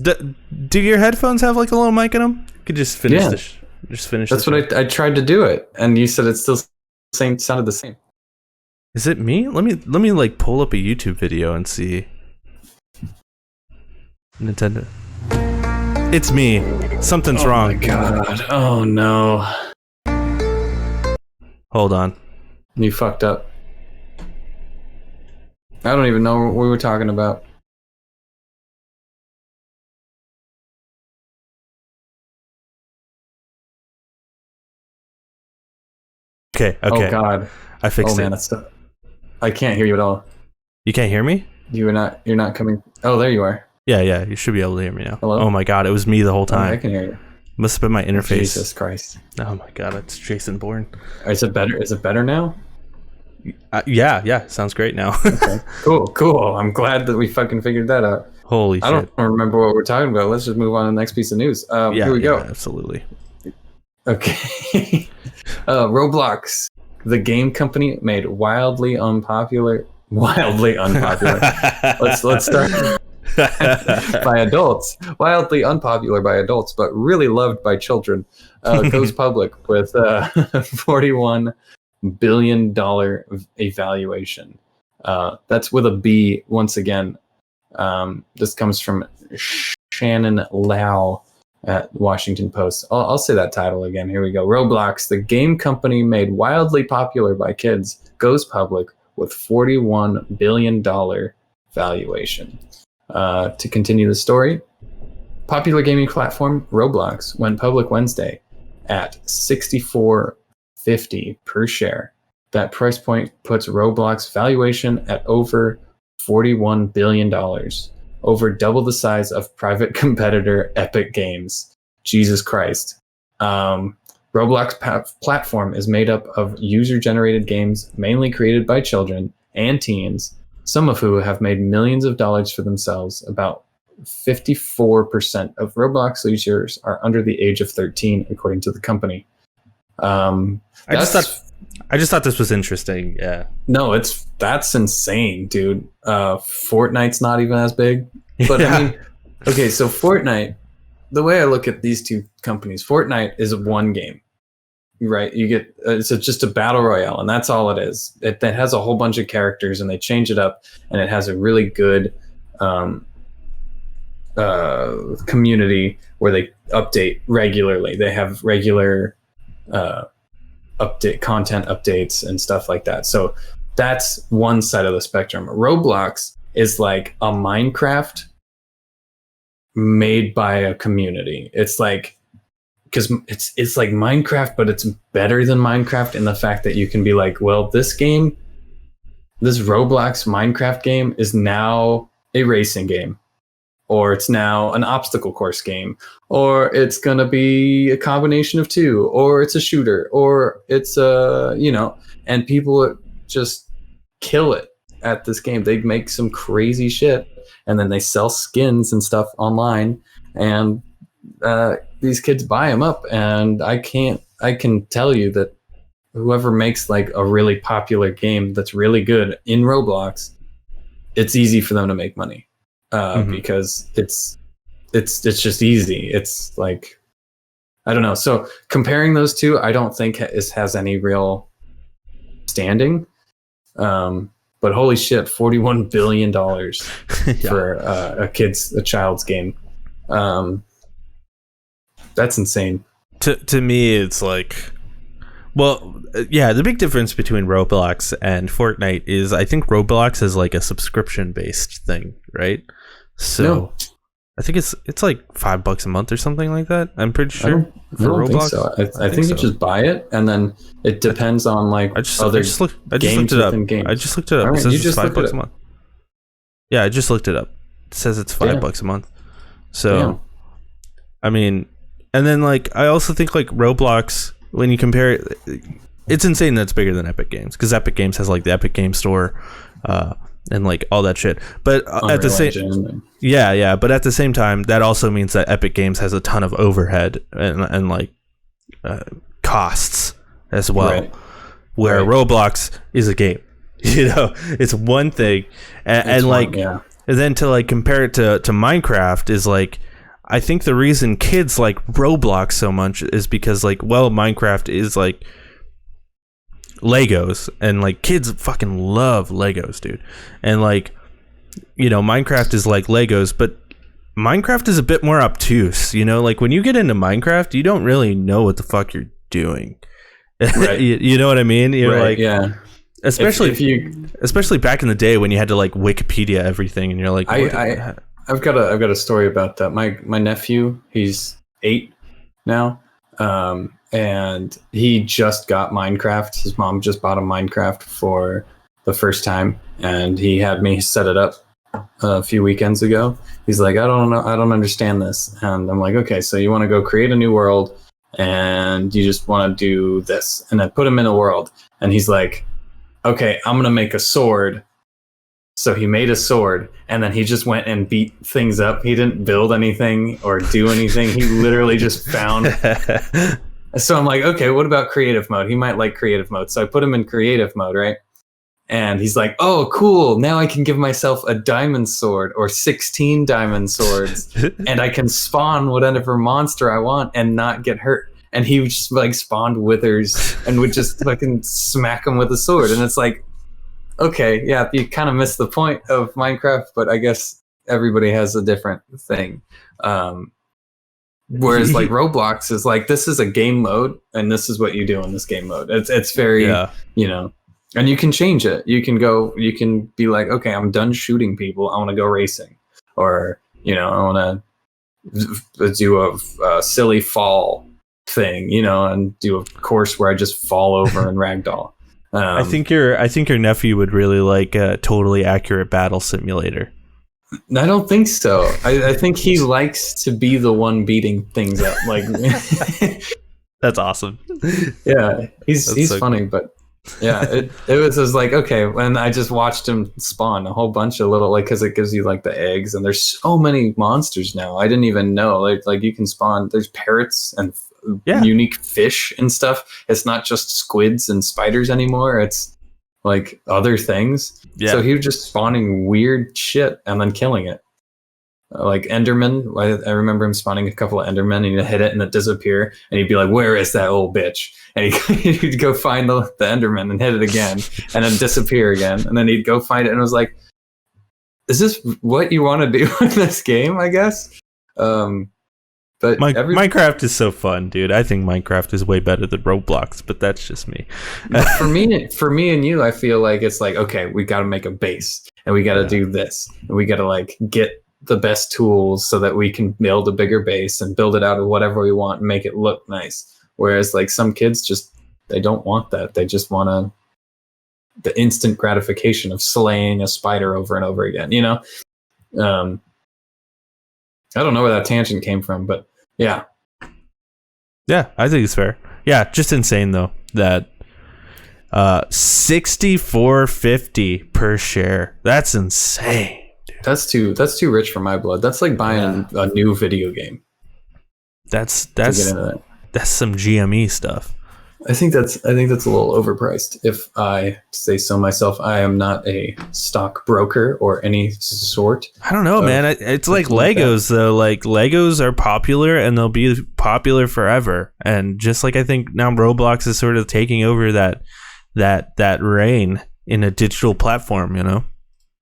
Do your headphones have like a little mic in them? You could just finish this. Just finish. That's what I tried to do it, and you said it still sounded the same. Is it me? Let me like pull up a YouTube video and see. Nintendo. It's me. Something's wrong. Oh my god. Oh no. Hold on. You fucked up. I don't even know what we were talking about. Okay. Oh god. I fixed it. That's I can't hear you at all. You can't hear me? You're not coming. Oh, there you are. Yeah. You should be able to hear me now. Hello? Oh my god, it was me the whole time. I can hear you. Must have been my interface. Jesus Christ. Oh my god, it's Jason Bourne. Is it better? Is it better now? Yeah. Sounds great now. Okay. Cool. I'm glad that we fucking figured that out. Holy shit. I don't remember what we're talking about. Let's just move on to the next piece of news. Here we go. Absolutely. Okay. Roblox, the game company made wildly unpopular. Let's start by adults. Wildly unpopular by adults, but really loved by children. Goes public with $41 billion evaluation. That's with a B once again. This comes from Shannon Lau at Washington Post. I'll say that title again. Here we go. Roblox, the game company made wildly popular by kids, goes public with $41 billion valuation. To continue the story, popular gaming platform Roblox went public Wednesday at $64.50 per share. That price point puts Roblox valuation at over $41 billion, over double the size of private competitor Epic Games. Jesus Christ. Roblox platform is made up of user-generated games mainly created by children and teens, some of who have made millions of dollars for themselves. About 54% of Roblox users are under the age of 13, according to the company. I just thought this was interesting. Yeah. No, that's insane, dude. Fortnite's not even as big. But I mean, okay, so Fortnite, the way I look at these two companies, Fortnite is one game, right? You get it's just a battle royale, and that's all it is. It has a whole bunch of characters, and they change it up, and it has a really good community where they update regularly. They have regular content updates and stuff like that. So that's one side of the spectrum. Roblox is like a Minecraft made by a community. It's like, because it's like Minecraft, but it's better than Minecraft in the fact that you can be like, well, this Roblox Minecraft game is now a racing game, or it's now an obstacle course game, or it's going to be a combination of two, or it's a shooter, or it's and people just kill it at this game. They make some crazy shit, and then they sell skins and stuff online, and these kids buy them up. And I can tell you that whoever makes like a really popular game that's really good in Roblox, it's easy for them to make money. because it's just easy. It's like, I don't know. So comparing those two, I don't think it has any real standing. But holy shit, $41 billion for a child's game. That's insane. To me, it's like, well, yeah, the big difference between Roblox and Fortnite is I think Roblox is like a subscription based thing, right? So I think it's like $5 a month or something like that. I'm pretty sure. I don't think so. I think you just buy it, and then it depends on like I just looked it up. Games. I just looked it up. Right, it says it's $5 a month. Yeah, I just looked it up. It says it's $5 a month. So, I mean, and then like I also think like Roblox, when you compare it, it's insane that it's bigger than Epic Games, because Epic Games has like the Epic Game Store, and like all that shit. But at the same, but at the same time, that also means that Epic Games has a ton of overhead and like costs as well. Right. Where Roblox is a game, it's one thing, and then to like compare it to Minecraft is like, I think the reason kids like Roblox so much is because like, well, Minecraft is like Legos, and like kids fucking love Legos, dude. And like, Minecraft is like Legos, but Minecraft is a bit more obtuse, like when you get into Minecraft, you don't really know what the fuck you're doing. Right. you know what I mean? You're like, especially back in the day when you had to like Wikipedia everything, and you're like, I've got a story about that. My nephew, he's 8 now. And he just got Minecraft. His mom just bought a Minecraft for the first time, and he had me set it up a few weekends ago. He's like, I don't know, I don't understand this. And I'm like, okay, so you want to go create a new world, and you just want to do this. And I put him in a world, and he's like, okay, I'm going to make a sword. So he made a sword, and then he just went and beat things up. He didn't build anything or do anything. He literally just found... So I'm like, okay, what about creative mode? He might like creative mode. So I put him in creative mode, right? And he's like, oh, cool. Now I can give myself a diamond sword or 16 diamond swords, and I can spawn whatever monster I want and not get hurt. And he just like spawned withers and would just fucking smack him with a sword. And it's like, okay, yeah, you kind of missed the point of Minecraft, but I guess everybody has a different thing. Whereas like Roblox is like, this is a game mode, and this is what you do in this game mode. It's very, and you can change it. You can be like, okay, I'm done shooting people. I want to go racing, or I want to do a silly fall thing, and do a course where I just fall over and ragdoll. I think your nephew would really like a totally accurate battle simulator. I don't think so. I think he likes to be the one beating things up. Like, that's awesome. Yeah, he's so funny, cool. But yeah, it was like, okay, when I just watched him spawn a whole bunch of little, like, because it gives you like the eggs, and there's so many monsters now. I didn't even know like you can spawn. There's parrots and unique fish and stuff. It's not just squids and spiders anymore. It's like other things. Yeah. So he was just spawning weird shit and then killing it. Like Enderman. I remember him spawning a couple of Endermen, and he'd hit it and it'd disappear. And he'd be like, where is that old bitch? And he'd go find the Enderman and hit it again and then disappear again. And then he'd go find it, and it was like, is this what you want to do in this game, I guess? But Minecraft is so fun, dude. I think Minecraft is way better than Roblox, but that's just me. for me and you, I feel like it's like, okay, we got to make a base, and we got to do this, and we got to like get the best tools so that we can build a bigger base and build it out of whatever we want and make it look nice. Whereas like some kids they don't want that. They just want the instant gratification of slaying a spider over and over again, I don't know where that tangent came from, but yeah. Yeah, I think it's fair. Yeah, just insane though that $64.50 per share. That's insane, dude. That's too rich for my blood. That's like buying a new video game. That's some GME stuff. I think that's a little overpriced. If I say so myself, I am not a stockbroker or any sort. I don't know, man. It's like Legos, though. Like Legos are popular and they'll be popular forever. And just like I think now Roblox is sort of taking over that reign in a digital platform, you know?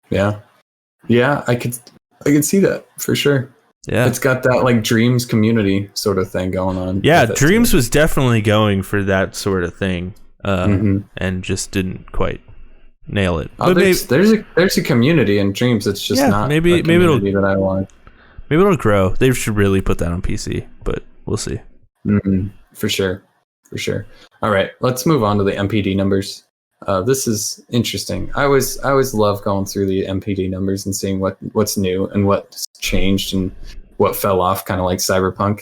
Yeah, I could see that for sure. Yeah, it's got that like Dreams community sort of thing going on. Yeah, Dreams was definitely going for that sort of thing, and just didn't quite nail it. But there's a community in Dreams. It's just not maybe that I want. Maybe it'll grow. They should really put that on PC, but we'll see. For sure. All right, let's move on to the MPD numbers. This is interesting. I always love going through the MPD numbers and seeing what's new and what's changed and what fell off, kind of like Cyberpunk.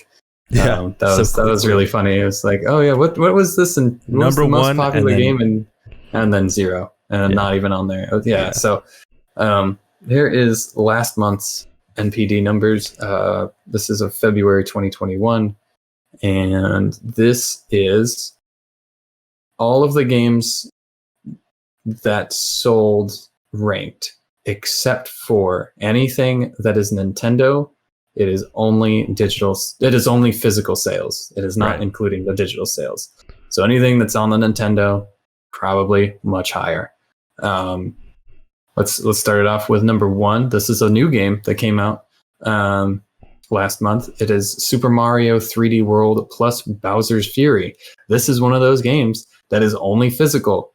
Yeah, that was really funny. It was like, oh yeah, what was this and number one, most popular game and then 0 and not even on there. Yeah. So here is last month's NPD numbers. This is of February 2021, and this is all of the games that sold ranked, except for anything that is Nintendo. It is only digital. It is only physical sales. It is not including the digital sales. So anything that's on the Nintendo, probably much higher. Let's start it off with number 1. This is a new game that came out last month. It is Super Mario 3D World plus Bowser's Fury. This is one of those games that is only physical.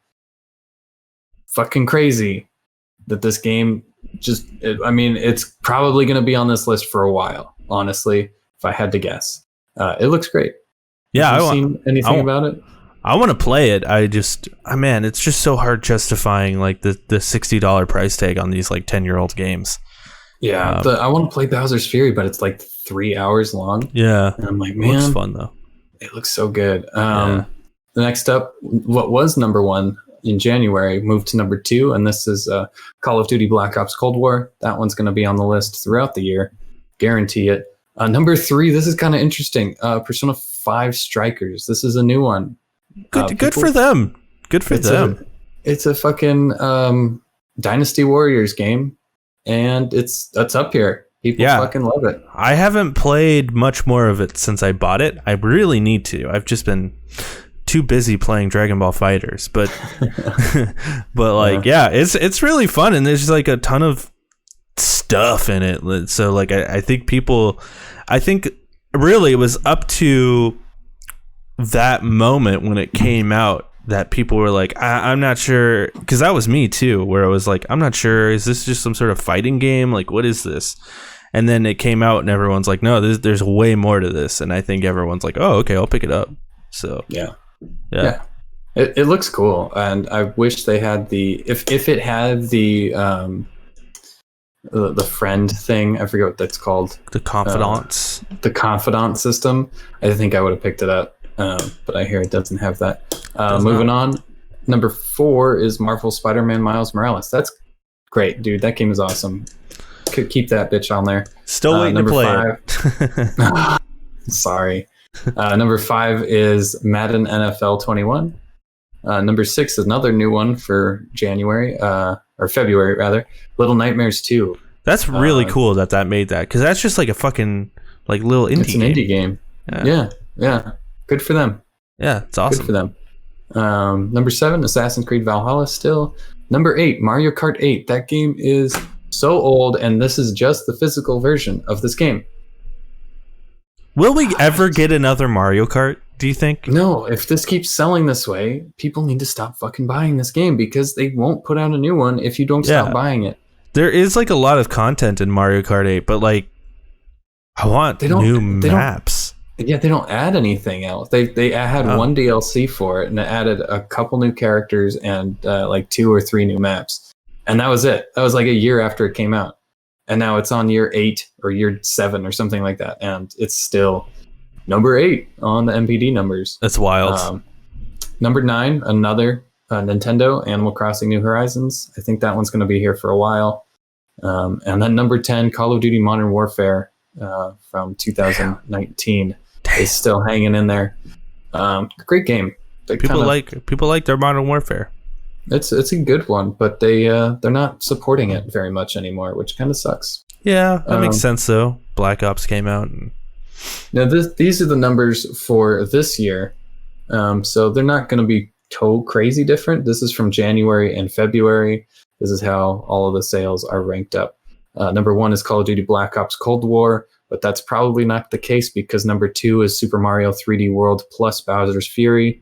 Fucking crazy that this game it's probably going to be on this list for a while, honestly, if I had to guess. It looks great. Yeah. Have you seen anything about it? I want to play it. It's just so hard justifying like the $60 price tag on these like 10-year-old games. Yeah. I want to play Bowser's Fury, but it's like 3 hours long. Yeah. And I'm like, man, it looks fun though. It looks so good. The next up, what was number 1 in January moved to number 2, and this is Call of Duty Black Ops Cold War. That one's going to be on the list throughout the year. Guarantee it. Number 3, this is kind of interesting. Persona 5 Strikers. This is a new one. Good for them. Good for them. It's a fucking Dynasty Warriors game, and that's up here. People fucking love it. I haven't played much more of it since I bought it. I really need to. I've just been too busy playing Dragon Ball Fighters, but it's really fun, and there's like a ton of stuff in it. So like I think really it was up to that moment when it came out that people were like, I'm not sure, because that was me too, where I was like, I'm not sure, is this just some sort of fighting game? Like, what is this? And then it came out and everyone's like, no, there's way more to this. And I think everyone's like, oh, okay, I'll pick it up. So yeah. It looks cool, and I wish they had if it had the friend thing. I forget what that's called. The confidants. The confidant system. I think I would have picked it up, but I hear it doesn't have that. Moving on, number 4 is Marvel Spider-Man Miles Morales. That's great, dude. That game is awesome. Could keep that bitch on there. Still waiting to play it. Sorry. Number 5 is Madden NFL 21. Number 6 is another new one for January, or February rather. Little Nightmares 2. That's really cool that made that, because that's just like a fucking like little indie game. It's an indie game. Yeah. Good for them. Yeah, it's awesome. Good for them. Number 7, Assassin's Creed Valhalla still. Number 8, Mario Kart 8. That game is so old, and this is just the physical version of this game. Will we ever get another Mario Kart, do you think? No, if this keeps selling this way, people need to stop fucking buying this game, because they won't put out a new one if you don't stop buying it. There is like a lot of content in Mario Kart 8, but like I want new maps. They don't add anything else. They had one DLC for it, and it added a couple new characters and like 2 or 3 new maps. And that was it. That was like a year after it came out. And now it's on year 8 or year 7 or something like that. And it's still number 8 on the MPD numbers. That's wild. Number 9, another Nintendo, Animal Crossing New Horizons. I think that one's going to be here for a while. And then number 10, Call of Duty Modern Warfare from 2019 is still hanging in there. Great game. People like their Modern Warfare. It's a good one, but they're not supporting it very much anymore, which kind of sucks. Yeah, that makes sense though. Black Ops came out. Now these are the numbers for this year, so they're not going to be crazy different. This is from January and February. This is how all of the sales are ranked up. Number 1 is Call of Duty Black Ops Cold War, but that's probably not the case because number 2 is Super Mario 3D World plus Bowser's Fury,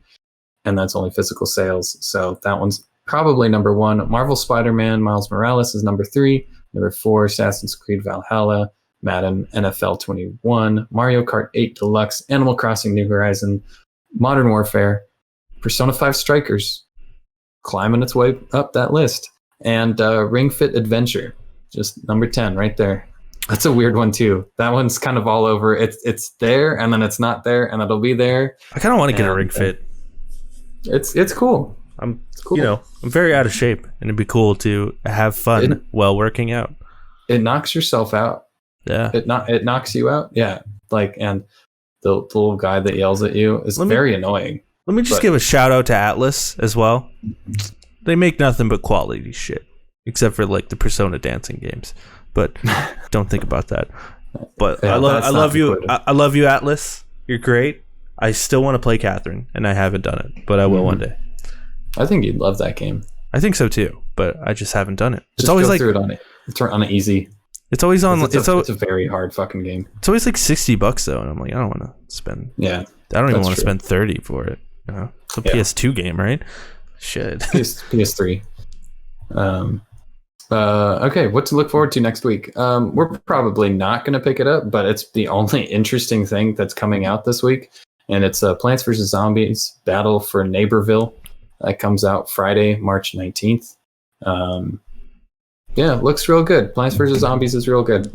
and that's only physical sales. So that one's probably number 1. Marvel Spider-Man Miles Morales is number 3. Number 4, Assassin's Creed Valhalla, Madden NFL 21, Mario Kart 8 Deluxe, Animal Crossing New Horizon, Modern Warfare, Persona 5 Strikers, climbing its way up that list, and Ring Fit Adventure, just number 10 right there. That's a weird one too. That one's kind of all over. It's there, and then it's not there, and it'll be there. I kind of want to get a Ring Fit. It's cool. I'm very out of shape, and it'd be cool to have fun while working out. It knocks yourself out. Yeah. It knocks you out. Yeah. And the little guy that yells at you is very annoying. Let me just give a shout out to Atlas as well. They make nothing but quality shit, except for like the Persona dancing games. But don't think about that. But yeah, I love you. I love you, Atlas. You're great. I still want to play Catherine, and I haven't done it, but I will one day. I think you'd love that game. I think so too, but I just haven't done it. It's always like it's on it easy. It's always on. It's a very hard fucking game. It's always like $60 though, and I'm like, I don't want to spend. Yeah, I don't even want to spend $30 for it. You know, it's a PS2 game, right? Shit. PS3. Okay, what to look forward to next week? We're probably not going to pick it up, but it's the only interesting thing that's coming out this week, and it's Plants vs. Zombies: Battle for Neighborville. That comes out Friday, March 19th. Yeah, looks real good. Plants vs. Zombies is real good.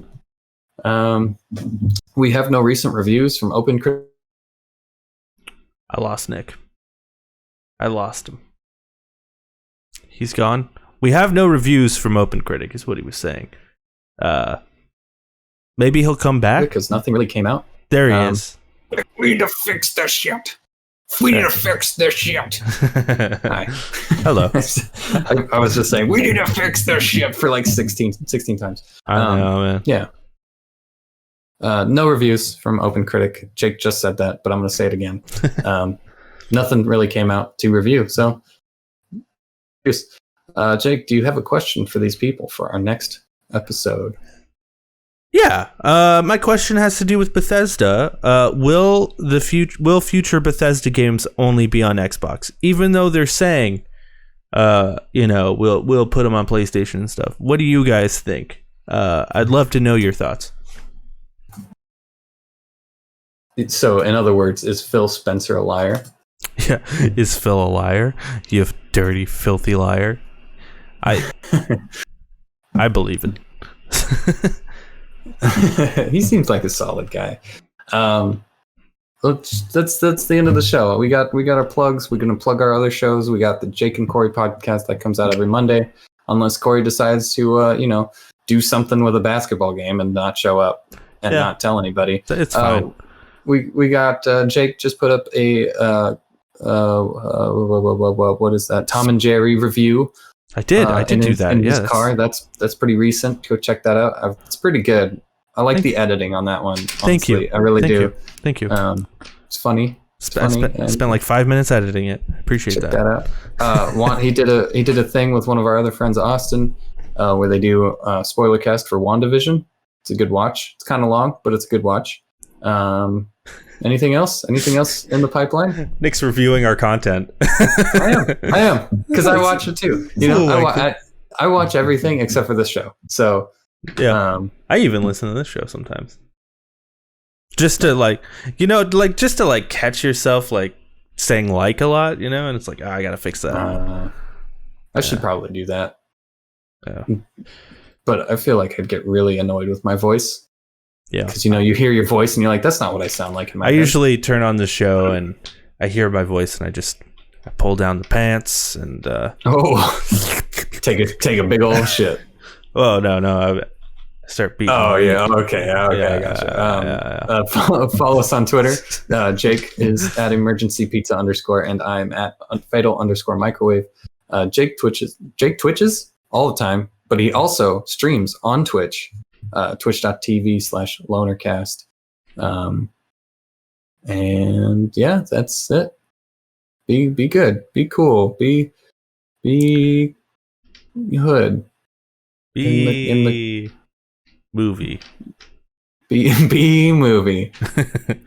We have no recent reviews from OpenCritic. I lost Nick. I lost him. He's gone. We have no reviews from OpenCritic, is what he was saying. Maybe he'll come back because nothing really came out. There he is. We need to fix this shit. We need to fix this shit. Hi. Hello. I was just saying, we need to fix this shit for like 16 times. I know, man. Yeah. No reviews from OpenCritic. Jake just said that, but I'm going to say it again. Nothing really came out to review. So, Jake, do you have a question for these people for our next episode? Yeah, my question has to do with Bethesda. Will future Bethesda games only be on Xbox, even though they're saying, we'll put them on PlayStation and stuff? What do you guys think? I'd love to know your thoughts. So, in other words, is Phil Spencer a liar? Yeah, is Phil a liar? You dirty, filthy liar. I believe it. He seems like a solid guy. That's the end of the show. We got our plugs. We're gonna plug our other shows. We got the Jake and Corey podcast that comes out every Monday, unless Corey decides to do something with a basketball game and not show up and not tell anybody. It's fine. We got Jake just put up a what is that? Tom and Jerry review. I did do that in his car. That's pretty recent. Go check that out. It's pretty good. I like the editing on that one. Honestly. Thank you. I really do. Thank you. It's funny. I spent like 5 minutes editing it. Appreciate that. Check that out. He did a thing with one of our other friends, Austin, where they do a spoiler cast for WandaVision. It's a good watch. It's kind of long, but it's a good watch. Anything else? Anything else in the pipeline? Nick's reviewing our content. I am because I watch it too. I watch everything except for this show. So yeah, I even listen to this show sometimes, just to just to catch yourself saying a lot, and it's like, I gotta fix that. I should probably do that. Yeah, but I feel like I'd get really annoyed with my voice. Yeah, because you hear your voice and you're like, that's not what I sound like in my head. Usually turn on the show and I hear my voice and I pull down the pants and take a big old shit. Oh no, I start beating. Oh yeah, okay, I gotcha. Follow us on Twitter. Jake is at emergencypizza_, and I'm at fatal_microwave. Jake twitches all the time, but he also streams on Twitch, twitch.tv/Lonercast. And yeah, that's it. Be good, be cool, be hood. In the movie. Be movie.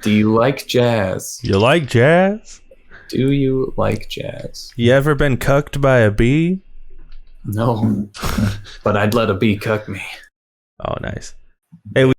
Do you like jazz? You like jazz? Do you like jazz? You ever been cucked by a bee? No, but I'd let a bee cuck me. Oh, nice. Hey,